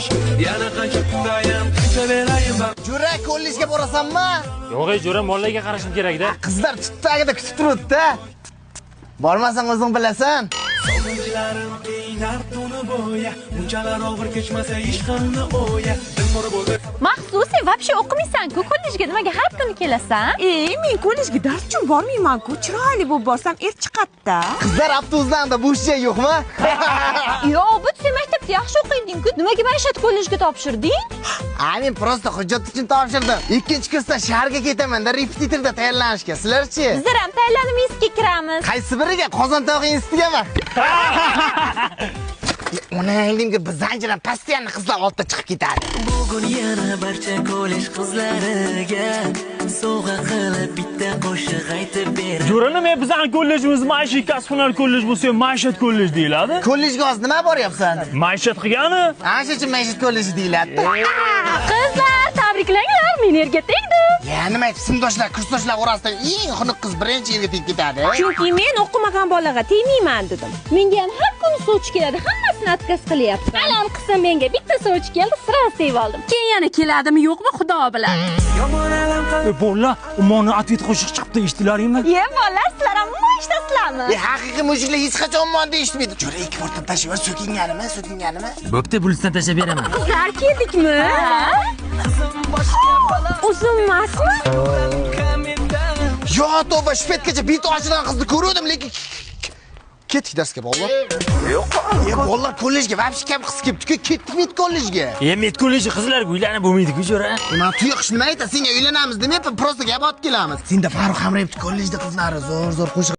xo'sh yana qancha kundayam kutaverayim Jo'ra, kollejga borasanmi? Yo'q, jo'ra mollarga qarashim kerak-da. Qizlar tagida kutib turibdi. Bormasang o'zing bilasan. Sog'inchilarim qiynar tuni bo'ya bunchalar og'ir kechmasa ishqimni o'ya dilmor bo'ldi Maxsus, sen вообще o'qimaysan-ku, kollejga nimaga har kuni kelasan? Men kollejga dars uchun bormayman-ku. Chiroyli bo'lib borsam chiqadi-da. Qizlar avtobuslarda bo'sh joy yo'qmi? Yo'q, bu sen maktabda yaxshi o'qiyding-ku. Nimaga maishat kollejga topshirding? Men prosta hujjat uchun topshirdim. Ikkinchi kursda shaharga ketaman-da, repetitorda tayyorlanishga. Sizlarchi? Bizlar ham tayyorlanib institutga kiramiz. Qaysi biriga? Qozontog' institutiga? Onanglimga bizanchidan postoyanno qizlar oltda chiqib ketadi. bugun yana barcha kollej qizlariga sovg'a qilib bitta qo'shiq aytib ber Jo'ra, nima bizning kollejimiz maishiy kasb-hunar kollej bo'lsa, maishat kollej deyiladi. Kollejga hozir nima boryapsan? Maishat qilgani? Ana shu maishat kolleji deyiladi. Qizlar, tabriklanglar, men yerga tegdim. Nima sinfdoshlar, kursdoshlar orasida eng xunuk qiz birinchi yerga tegib ketadi. Chunki men o'qimagan bolaga tegmayman dedim. Menga ham har kuni sovchi keladi, hammasini отказ qilyapti. Alam qilsa menga bitta sovchi keldi, sira sevib oldim. Keyin yana keladimi, yo'qmi, Xudo biladi. yomon alam qilib Bolalar, umonni atvet qo'shiq chiqibdi, eshitdilaringmi? Bolalar, sizlar ham mo'shtasizlarmi? Haqiqiy mushuklar hech qachon monni eshitmaydi. Jo'ra, ikki marta tashlab so'kinganimi? Bo'pti, bulisdan tashlab beraman. Sizlar keldikmi? Uzun emasmi? Yo, tavba, shpetgacha beti ochigan qizni ko'rdim, lekin ketdik darsga bolalar. Yo'q, bolalar kollejga vobshe kam qiz kelibdi-ku, ketdik met kollejga. Met kolleji qizlarga uylanib bo'lmaydi-ku, Jo'ra. Men tuyoqish nima aytadi? Senga uylanamiz demayapman, prosta gap olib kelamiz. Senda Farruh Hamrayevning kollejda qizlari zo'r qo'shiq